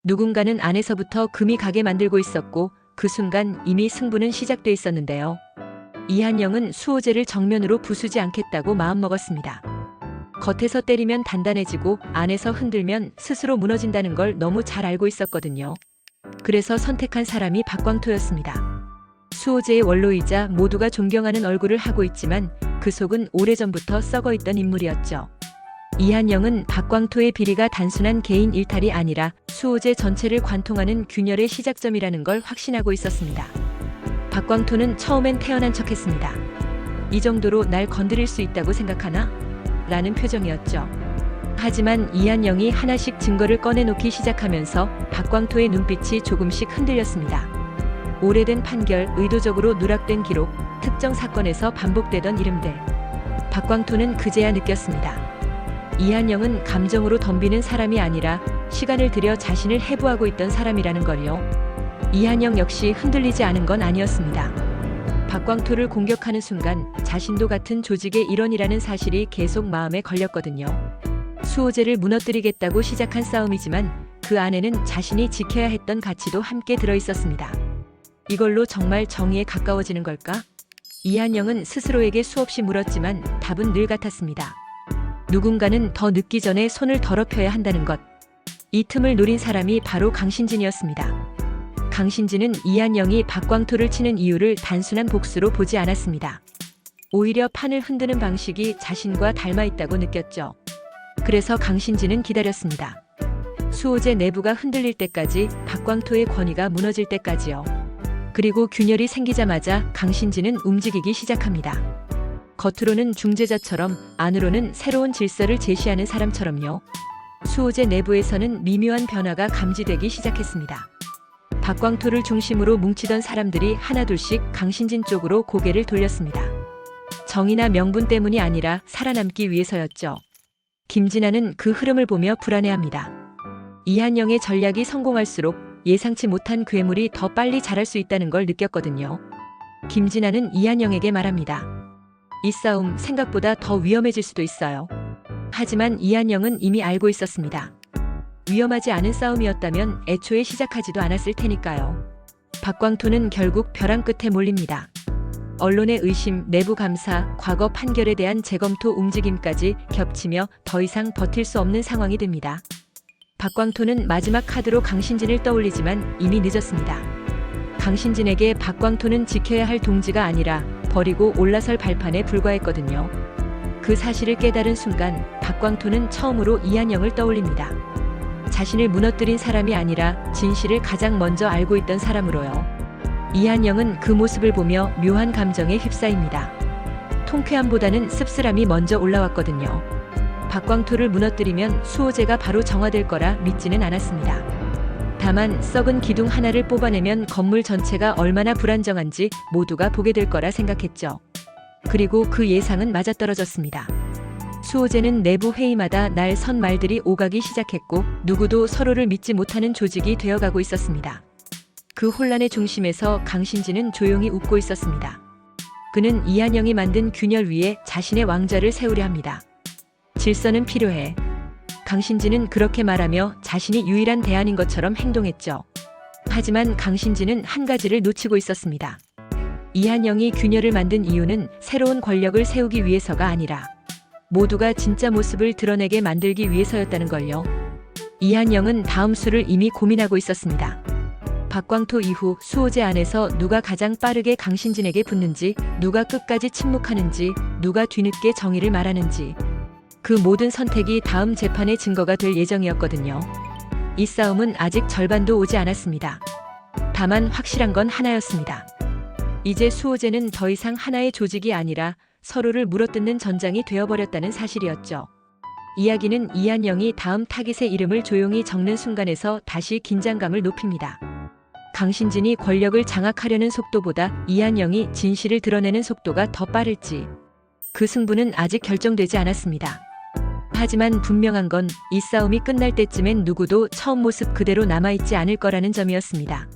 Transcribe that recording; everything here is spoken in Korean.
누군가는 안에서부터 금이 가게 만들고 있었고 그 순간 이미 승부는 시작돼 있었는데요. 이한영은 수호제를 정면으로 부수지 않겠다고 마음먹었습니다. 겉에서 때리면 단단해지고 안에서 흔들면 스스로 무너진다는 걸 너무 잘 알고 있었거든요. 그래서 선택한 사람이 박광토였습니다. 수호제의 원로이자 모두가 존경하는 얼굴을 하고 있지만 그 속은 오래전부터 썩어있던 인물이었죠. 이한영은 박광토의 비리가 단순한 개인 일탈이 아니라 수호제 전체를 관통하는 균열의 시작점이라는 걸 확신하고 있었습니다. 박광토는 처음엔 태연한 척했습니다. 이 정도로 날 건드릴 수 있다고 생각하나? 라는 표정이었죠. 하지만 이한영이 하나씩 증거를 꺼내놓기 시작하면서 박광토의 눈빛이 조금씩 흔들렸습니다. 오래된 판결, 의도적으로 누락된 기록, 특정 사건에서 반복되던 이름들. 박광토는 그제야 느꼈습니다. 이한영은 감정으로 덤비는 사람이 아니라 시간을 들여 자신을 해부하고 있던 사람이라는 걸요. 이한영 역시 흔들리지 않은 건 아니었습니다. 박광토를 공격하는 순간 자신도 같은 조직의 일원이라는 사실이 계속 마음에 걸렸거든요. 수호제를 무너뜨리겠다고 시작한 싸움이지만 그 안에는 자신이 지켜야 했던 가치도 함께 들어있었습니다. 이걸로 정말 정의에 가까워지는 걸까? 이한영은 스스로에게 수없이 물었지만 답은 늘 같았습니다. 누군가는 더 늦기 전에 손을 더럽혀야 한다는 것. 이 틈을 노린 사람이 바로 강신진이었습니다. 강신진은 이한영이 박광토를 치는 이유를 단순한 복수로 보지 않았습니다. 오히려 판을 흔드는 방식이 자신과 닮아 있다고 느꼈죠. 그래서 강신진은 기다렸습니다. 수호제 내부가 흔들릴 때까지, 박광토의 권위가 무너질 때까지요. 그리고 균열이 생기자마자 강신진은 움직이기 시작합니다. 겉으로는 중재자처럼 안으로는 새로운 질서를 제시하는 사람처럼요. 수호제 내부에서는 미묘한 변화가 감지되기 시작했습니다. 박광토를 중심으로 뭉치던 사람들이 하나둘씩 강신진 쪽으로 고개를 돌렸습니다. 정의나 명분 때문이 아니라 살아남기 위해서였죠. 김진아는 그 흐름을 보며 불안해합니다. 이한영의 전략이 성공할수록 예상치 못한 괴물이 더 빨리 자랄 수 있다는 걸 느꼈거든요. 김진아는 이한영에게 말합니다. 이 싸움 생각보다 더 위험해질 수도 있어요. 하지만 이한영은 이미 알고 있었습니다. 위험하지 않은 싸움이었다면 애초에 시작하지도 않았을 테니까요. 박광토는 결국 벼랑 끝에 몰립니다. 언론의 의심, 내부 감사, 과거 판결에 대한 재검토 움직임까지 겹치며 더 이상 버틸 수 없는 상황이 됩니다. 박광토는 마지막 카드로 강신진을 떠올리지만 이미 늦었습니다. 강신진에게 박광토는 지켜야 할 동지가 아니라 버리고 올라설 발판에 불과했거든요. 그 사실을 깨달은 순간 박광토는 처음으로 이한영을 떠올립니다. 자신을 무너뜨린 사람이 아니라 진실을 가장 먼저 알고 있던 사람으로요. 이한영은 그 모습을 보며 묘한 감정에 휩싸입니다. 통쾌함보다는 씁쓸함이 먼저 올라왔거든요. 박광토를 무너뜨리면 수호제가 바로 정화될 거라 믿지는 않았습니다. 다만 썩은 기둥 하나를 뽑아내면 건물 전체가 얼마나 불안정한지 모두가 보게 될 거라 생각했죠. 그리고 그 예상은 맞아떨어졌습니다. 수호제는 내부 회의마다 날 선 말들이 오가기 시작했고 누구도 서로를 믿지 못하는 조직이 되어가고 있었습니다. 그 혼란의 중심에서 강신진은 조용히 웃고 있었습니다. 그는 이한영이 만든 균열 위에 자신의 왕좌를 세우려 합니다. 질서는 필요해. 강신진은 그렇게 말하며 자신이 유일한 대안인 것처럼 행동했죠. 하지만 강신진은 한 가지를 놓치고 있었습니다. 이한영이 균열을 만든 이유는 새로운 권력을 세우기 위해서가 아니라 모두가 진짜 모습을 드러내게 만들기 위해서였다는 걸요. 이한영은 다음 수를 이미 고민하고 있었습니다. 박광토 이후 수호제 안에서 누가 가장 빠르게 강신진에게 붙는지, 누가 끝까지 침묵하는지, 누가 뒤늦게 정의를 말하는지. 그 모든 선택이 다음 재판의 증거가 될 예정이었거든요. 이 싸움은 아직 절반도 오지 않았습니다. 다만 확실한 건 하나였습니다. 이제 수호제는 더 이상 하나의 조직이 아니라 서로를 물어뜯는 전장이 되어버렸다는 사실이었죠. 이야기는 이한영이 다음 타깃의 이름을 조용히 적는 순간에서 다시 긴장감을 높입니다. 강신진이 권력을 장악하려는 속도보다 이한영이 진실을 드러내는 속도가 더 빠를지. 그 승부는 아직 결정되지 않았습니다. 하지만 분명한 건 이 싸움이 끝날 때쯤엔 누구도 처음 모습 그대로 남아있지 않을 거라는 점이었습니다.